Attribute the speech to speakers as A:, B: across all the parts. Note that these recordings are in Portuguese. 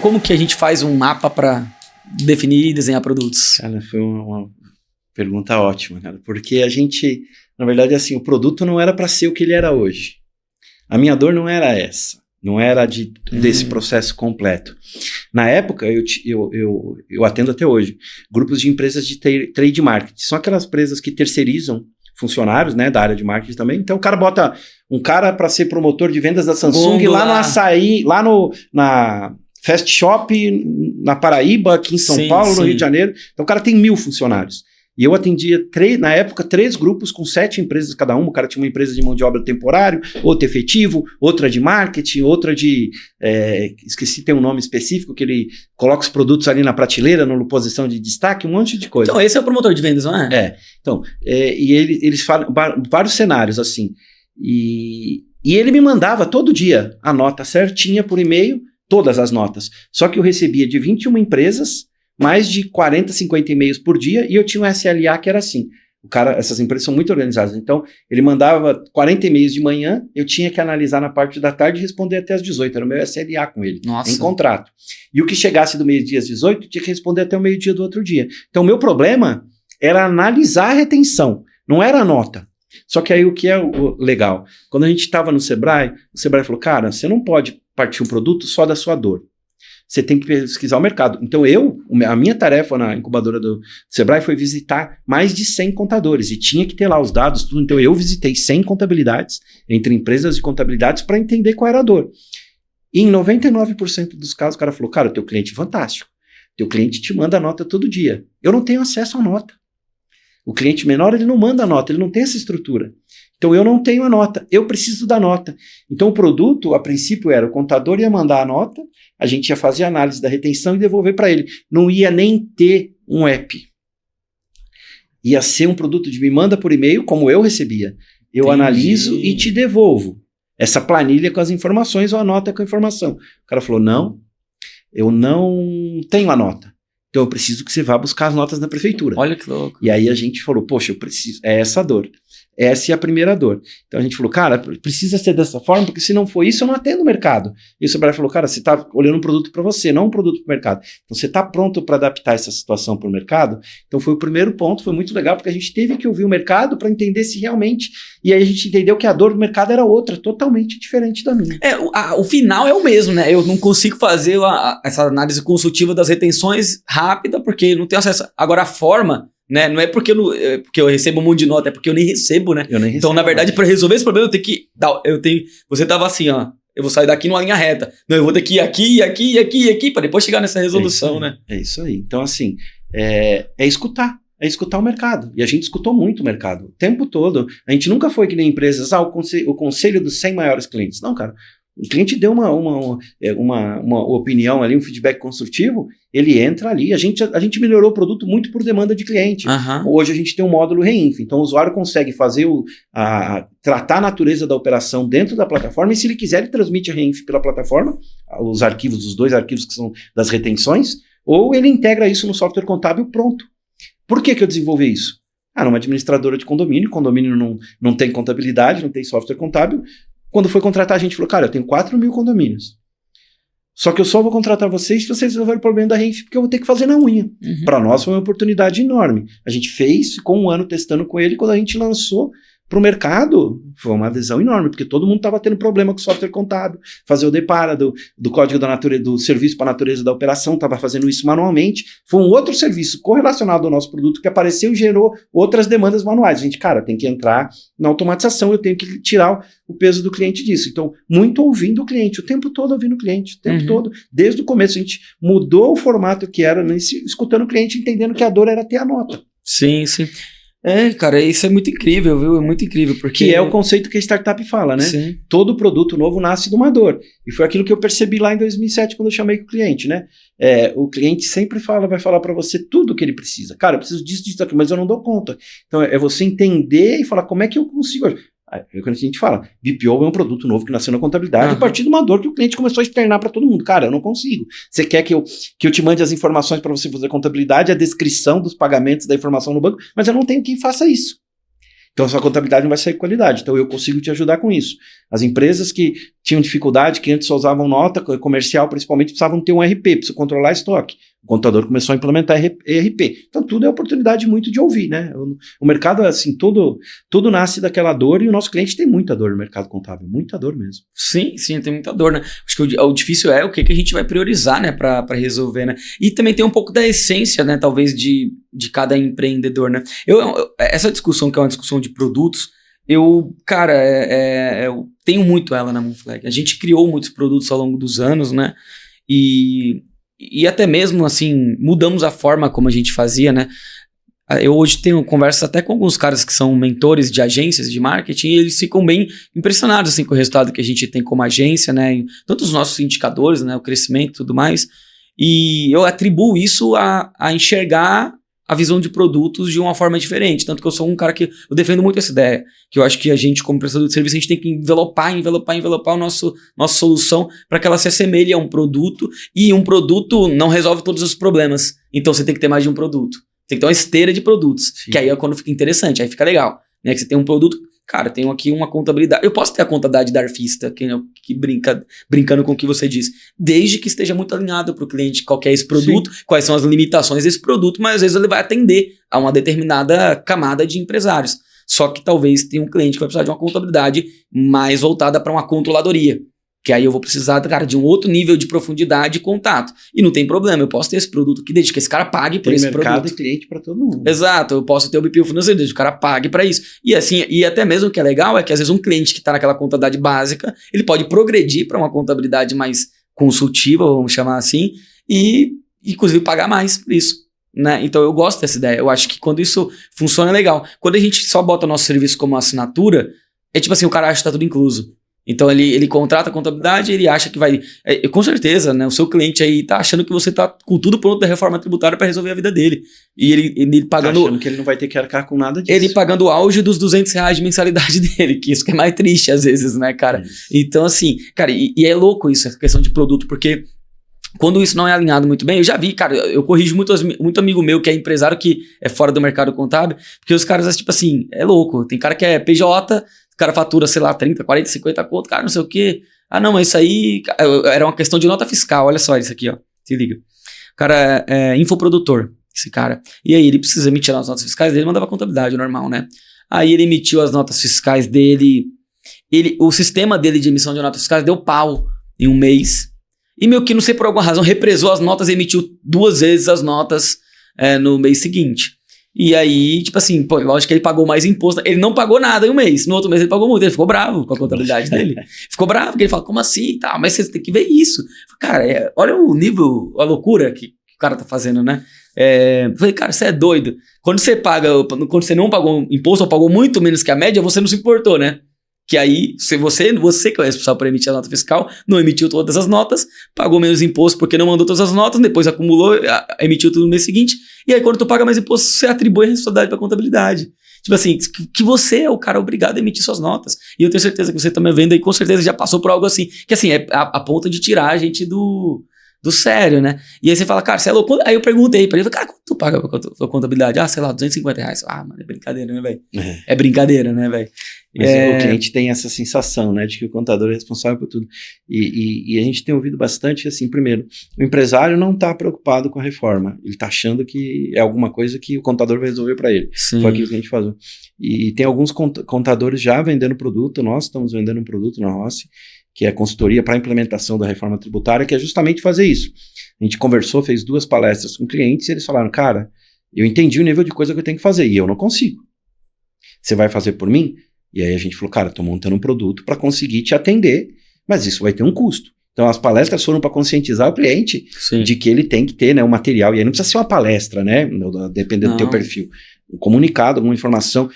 A: Como que a gente faz um mapa para definir e desenhar produtos?
B: Cara, foi uma pergunta ótima, cara, porque a gente, na verdade, assim, o produto não era para ser o que ele era hoje. A minha dor não era essa, não era desse processo completo. Na época, eu atendo até hoje, grupos de empresas de trade marketing, são aquelas empresas que terceirizam funcionários, né, da área de marketing também. Então o cara bota um cara para ser promotor de vendas da Samsung lá no Açaí, lá na Fast Shop, na Paraíba, aqui em São Paulo, no Rio de Janeiro. Então o cara tem 1.000 funcionários. E eu atendia, na época, 3 grupos com 7 empresas cada um. O cara tinha uma empresa de mão de obra temporário, outra efetivo, outra de marketing, outra de... esqueci, tem um nome específico, que ele coloca os produtos ali na prateleira, na posição de destaque, um monte de coisa.
A: Então, esse é o promotor de vendas, não é?
B: Então, e eles falam vários cenários, assim. E ele me mandava todo dia a nota certinha por e-mail, todas as notas. Só que eu recebia de 21 empresas, mais de 40, 50 e-mails por dia, e eu tinha um SLA que era assim. Essas empresas são muito organizadas, então ele mandava 40 e-mails de manhã, eu tinha que analisar na parte da tarde e responder até às 18, era o meu SLA com ele, em contrato. E o que chegasse do meio-dia às 18, eu tinha que responder até o meio-dia do outro dia. Então o meu problema era analisar a retenção, não era a nota. Só que aí o que é o legal? Quando a gente estava no Sebrae, o Sebrae falou, cara, você não pode partir um produto só da sua dor. Você tem que pesquisar o mercado. Então a minha tarefa na incubadora do Sebrae foi visitar mais de 100 contadores e tinha que ter lá os dados, tudo. Então eu visitei 100 contabilidades, entre empresas de contabilidades, para entender qual era a dor. E em 99% dos casos o cara falou, cara, o teu cliente é fantástico. Teu cliente te manda a nota todo dia. Eu não tenho acesso à nota. O cliente menor, ele não manda a nota, ele não tem essa estrutura. Então eu não tenho a nota, eu preciso da nota. Então o produto, a princípio, era o contador ia mandar a nota, a gente ia fazer a análise da retenção e devolver para ele. Não ia nem ter um app. Ia ser um produto de me manda por e-mail, como eu recebia. Eu analiso e te devolvo. Essa planilha com as informações ou a nota com a informação. O cara falou, não, eu não tenho a nota. Então eu preciso que você vá buscar as notas na prefeitura.
A: Olha que louco.
B: E aí a gente falou, poxa, eu preciso, é essa a dor. Essa é a primeira dor. Então a gente falou, cara, precisa ser dessa forma, porque se não for isso, eu não atendo o mercado. E o Sebrae falou, cara, você está olhando um produto para você, não um produto para o mercado. Então você está pronto para adaptar essa situação para o mercado? Então foi o primeiro ponto, foi muito legal, porque a gente teve que ouvir o mercado para entender se realmente... E aí a gente entendeu que a dor do mercado era outra, totalmente diferente da minha.
A: O final é o mesmo, né? Eu não consigo fazer essa análise consultiva das retenções rápida, porque não tenho acesso. Agora a forma... Né? Não é porque eu recebo um monte de nota, é porque eu nem recebo, né? Então, na verdade, para resolver esse problema, você tava assim, ó, eu vou sair daqui numa linha reta. Não, eu vou ter que ir aqui, aqui, aqui, aqui, para depois chegar nessa resolução, né?
B: É isso aí. Então, assim, é escutar o mercado. E a gente escutou muito o mercado, o tempo todo. A gente nunca foi que nem empresas, o conselho dos 100 maiores clientes. Não, cara. O cliente deu uma opinião ali, um feedback construtivo, ele entra ali. A gente melhorou o produto muito por demanda de cliente. Hoje a gente tem um módulo Reinf, então o usuário consegue fazer tratar a natureza da operação dentro da plataforma, e se ele quiser, ele transmite a Reinf pela plataforma, os arquivos, os 2 arquivos que são das retenções, ou ele integra isso no software contábil pronto. Por que eu desenvolvi isso? Numa administradora de condomínio não tem contabilidade, não tem software contábil. Quando foi contratar, a gente falou, cara, eu tenho 4.000 condomínios. Só que eu só vou contratar vocês se vocês resolverem o problema da Reinf, porque eu vou ter que fazer na unha. Para nós foi uma oportunidade enorme. A gente fez, ficou um ano testando com ele, quando a gente lançou para o mercado, foi uma adesão enorme, porque todo mundo estava tendo problema com o software contábil, fazer o depara do código da natureza, do serviço para a natureza da operação, estava fazendo isso manualmente. Foi um outro serviço correlacionado ao nosso produto que apareceu e gerou outras demandas manuais. A gente, cara, tem que entrar na automatização, eu tenho que tirar o peso do cliente disso. Então, muito ouvindo o cliente, o tempo todo ouvindo o cliente, o tempo todo. Desde o começo, a gente mudou o formato que era, escutando o cliente, entendendo que a dor era ter a nota.
A: Sim, sim. Cara, isso é muito incrível, viu? É muito incrível, porque...
B: Que é o conceito que a startup fala, né?
A: Sim.
B: Todo produto novo nasce de uma dor. E foi aquilo que eu percebi lá em 2007, quando eu chamei com o cliente, né? O cliente sempre vai falar para você tudo o que ele precisa. Cara, eu preciso disso, aqui, mas eu não dou conta. Então, é você entender e falar, como é que eu consigo... Quando a gente fala, BPO é um produto novo que nasceu na contabilidade a partir de uma dor que o cliente começou a externar para todo mundo. Cara, eu não consigo. Você quer que eu te mande as informações para você fazer contabilidade, a descrição dos pagamentos da informação no banco, mas eu não tenho quem faça isso. Então, a sua contabilidade não vai sair com qualidade. Então, eu consigo te ajudar com isso. As empresas que tinham dificuldade, que antes só usavam nota comercial, principalmente, precisavam ter um RP, precisam controlar estoque. O contador começou a implementar ERP. Então, tudo é oportunidade muito de ouvir, né? O mercado, assim, tudo nasce daquela dor e o nosso cliente tem muita dor no mercado contábil. Muita dor mesmo.
A: Sim, tem muita dor, né? Acho que o difícil é o que a gente vai priorizar, né? Pra resolver, né? E também tem um pouco da essência, né? Talvez de cada empreendedor, né? Essa discussão, que é uma discussão de produtos, eu tenho muito ela na Moonflag. A gente criou muitos produtos ao longo dos anos, né? E até mesmo, assim, mudamos a forma como a gente fazia, né? Eu hoje tenho conversas até com alguns caras que são mentores de agências de marketing e eles ficam bem impressionados, assim, com o resultado que a gente tem como agência, né? Tanto os nossos indicadores, né? O crescimento e tudo mais. E eu atribuo isso a enxergar a visão de produtos de uma forma diferente. Tanto que eu sou um cara que eu defendo muito essa ideia, que eu acho que a gente, como prestador de serviço, a gente tem que envelopar a nossa solução para que ela se assemelhe a um produto, e um produto não resolve todos os problemas. Então você tem que ter mais de um produto. Tem que ter uma esteira de produtos, Sim. Que aí é quando fica interessante, aí fica legal. Né? Que você tem um produto, cara, tenho aqui uma contabilidade. Eu posso ter a contabilidade da arfista, que brincando com o que você disse, desde que esteja muito alinhado para o cliente qual que é esse produto, Sim. Quais são as limitações desse produto, mas às vezes ele vai atender a uma determinada camada de empresários. Só que talvez tenha um cliente que vai precisar de uma contabilidade mais voltada para uma controladoria. Que aí eu vou precisar, cara, de um outro nível de profundidade e contato. E não tem problema, eu posso ter esse produto aqui, desde que esse cara pague por esse produto. Tem mercado
B: e cliente para todo mundo.
A: Exato, eu posso ter o BPO financeiro, desde que o cara pague para isso. E assim, e até mesmo o que é legal é que às vezes um cliente que está naquela contabilidade básica, ele pode progredir para uma contabilidade mais consultiva, vamos chamar assim, e inclusive pagar mais por isso. Né? Então eu gosto dessa ideia, eu acho que quando isso funciona é legal. Quando a gente só bota o nosso serviço como assinatura, é tipo assim, o cara acha que tá tudo incluso. Então ele contrata a contabilidade, ele acha que vai... com certeza, né? O seu cliente aí tá achando que você tá com tudo pronto da reforma tributária para resolver a vida dele. E ele pagando...
B: Tá achando que ele não vai ter que arcar com nada disso.
A: Ele pagando o auge dos R$200 de mensalidade dele, que isso que é mais triste às vezes, né, cara? Então assim, cara, e é louco isso, essa questão de produto, porque quando isso não é alinhado muito bem, eu já vi, cara, eu corrijo muito amigo meu que é empresário que é fora do mercado contábil, porque os caras, tipo assim, é louco. Tem cara que é PJ... O cara fatura, sei lá, 30, 40, 50 conto, cara, não sei o quê. Ah, não, mas isso aí era uma questão de nota fiscal, olha só isso aqui, ó, se liga. O cara é infoprodutor, esse cara. E aí ele precisa emitir as notas fiscais dele, mandava contabilidade, normal, né? Aí ele emitiu as notas fiscais dele, o sistema dele de emissão de notas fiscais deu pau em um mês. E meio que, não sei por alguma razão, represou as notas e emitiu 2 vezes as notas no mês seguinte. E aí, tipo assim, pô, lógico que ele pagou mais imposto. Ele não pagou nada em um mês. No outro mês ele pagou muito. Ele ficou bravo com a contabilidade dele. Ficou bravo, porque ele fala, como assim? Tá, mas você tem que ver isso. Cara, olha o nível, a loucura que o cara tá fazendo, né? Eu falei, cara, você é doido. Quando você não pagou imposto ou pagou muito menos que a média, você não se importou, né? Que aí, se você que é o responsável por emitir a nota fiscal, não emitiu todas as notas, pagou menos imposto porque não mandou todas as notas, depois acumulou, emitiu tudo no mês seguinte, e aí quando tu paga mais imposto, você atribui a responsabilidade para a contabilidade. Tipo assim, que você é o cara obrigado a emitir suas notas. E eu tenho certeza que você também vendo aí, com certeza já passou por algo assim, que assim, é a ponto de tirar a gente do sério, né? E aí você fala, cara, você é louco? Aí eu perguntei pra ele, cara, quanto tu paga pra contabilidade? Ah, sei lá, R$250. Ah, mano, é brincadeira, né, velho? É brincadeira, né, velho?
B: Mas o cliente tem essa sensação, né, de que o contador é responsável por tudo. E a gente tem ouvido bastante, assim, primeiro, o empresário não está preocupado com a reforma. Ele está achando que é alguma coisa que o contador vai resolver para ele.
A: Sim.
B: Foi aquilo que a gente falou. E tem alguns contadores já vendendo produto, nós estamos vendendo um produto na Rossi, que é a consultoria para a implementação da reforma tributária, que é justamente fazer isso. A gente conversou, fez 2 palestras com clientes e eles falaram, cara, eu entendi o nível de coisa que eu tenho que fazer e eu não consigo. Você vai fazer por mim? E aí a gente falou, cara, estou montando um produto para conseguir te atender, mas isso vai ter um custo. Então as palestras foram para conscientizar o cliente
A: Sim.
B: de que ele tem que ter, né, um material, e aí não precisa ser uma palestra, né, dependendo do teu perfil. Um comunicado, uma informação.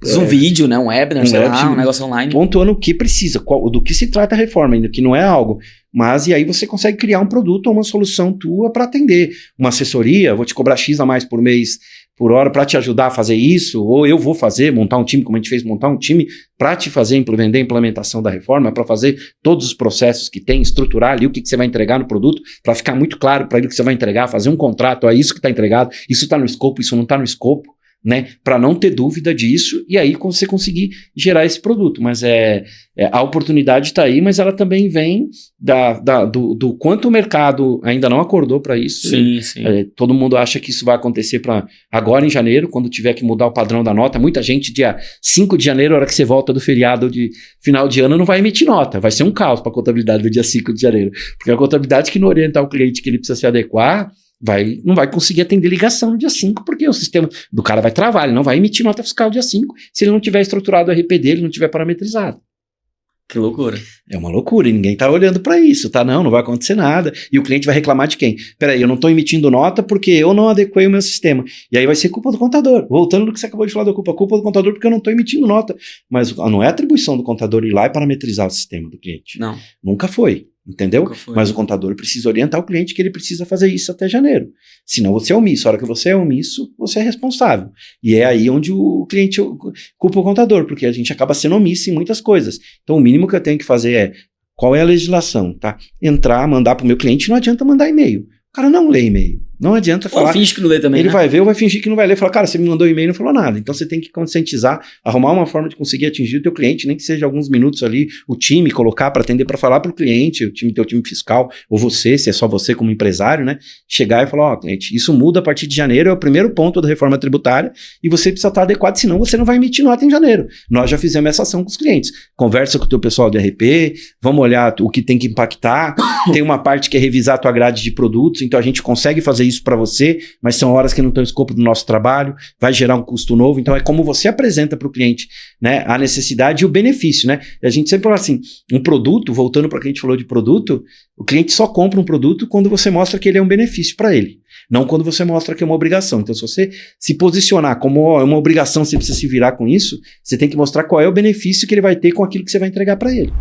A: Um vídeo, né? Um webinar, sei lá, um negócio online.
B: Pontuando o que precisa, do que se trata a reforma, ainda que não é algo. Mas e aí você consegue criar um produto ou uma solução tua para atender. Uma assessoria, vou te cobrar X a mais por mês, por hora, para te ajudar a fazer isso, ou eu vou fazer, montar um time, como a gente fez, montar um time para te fazer vender a implementação da reforma, para fazer todos os processos que tem, estruturar ali o que você vai entregar no produto, para ficar muito claro para ele o que você vai entregar, fazer um contrato, é isso que está entregado, isso está no escopo, isso não está no escopo. né? Para não ter dúvida disso e aí você conseguir gerar esse produto. Mas a oportunidade está aí, mas ela também vem do quanto o mercado ainda não acordou para isso.
A: Sim, sim.
B: Todo mundo acha que isso vai acontecer para agora em janeiro, quando tiver que mudar o padrão da nota. Muita gente, dia 5 de janeiro, a hora que você volta do feriado de final de ano, não vai emitir nota. Vai ser um caos para a contabilidade do dia 5 de janeiro. Porque a contabilidade que não orientar o cliente que ele precisa se adequar, não vai conseguir atender ligação no dia 5, porque o sistema do cara vai travar, ele não vai emitir nota fiscal no dia 5 se ele não tiver estruturado o RP dele, não tiver parametrizado.
A: Que loucura.
B: É uma loucura e ninguém tá olhando para isso, tá? Não vai acontecer nada. E o cliente vai reclamar de quem? Peraí, eu não tô emitindo nota porque eu não adequei o meu sistema. E aí vai ser culpa do contador. Voltando no que você acabou de falar da culpa do contador porque eu não tô emitindo nota. Mas não é atribuição do contador ir lá e parametrizar o sistema do cliente.
A: Não.
B: Nunca foi. Entendeu?
A: Nunca foi.
B: Mas o contador precisa orientar o cliente que ele precisa fazer isso até janeiro. Senão você é omisso. A hora que você é omisso, você é responsável. E é aí onde o cliente culpa o contador, porque a gente acaba sendo omisso em muitas coisas. Então o mínimo que eu tenho que fazer é, qual é a legislação, tá? Entrar, mandar para o meu cliente, não adianta mandar e-mail. O cara não lê e-mail. Não adianta falar.
A: Ou finge que não lê também,
B: ele
A: né?
B: vai ver ou vai fingir que não vai ler. Falar, cara, você me mandou um e-mail e não falou nada. Então você tem que conscientizar, arrumar uma forma de conseguir atingir o teu cliente, nem que seja alguns minutos ali, o time colocar para atender, para falar para o cliente, teu time fiscal, ou você, se é só você como empresário, né? Chegar e falar, ó, cliente, isso muda a partir de janeiro, é o primeiro ponto da reforma tributária e você precisa estar adequado, senão você não vai emitir nota em janeiro. Nós já fizemos essa ação com os clientes. Conversa com o teu pessoal de RP, vamos olhar o que tem que impactar, tem uma parte que é revisar a tua grade de produtos, então a gente consegue fazer isso para você, mas são horas que não estão no escopo do nosso trabalho, vai gerar um custo novo, então é como você apresenta para o cliente, né, a necessidade e o benefício, né? E a gente sempre fala assim, um produto, voltando para o que a gente falou de produto, o cliente só compra um produto quando você mostra que ele é um benefício para ele, não quando você mostra que é uma obrigação. Então se você se posicionar como uma obrigação, você precisa se virar com isso, você tem que mostrar qual é o benefício que ele vai ter com aquilo que você vai entregar para ele.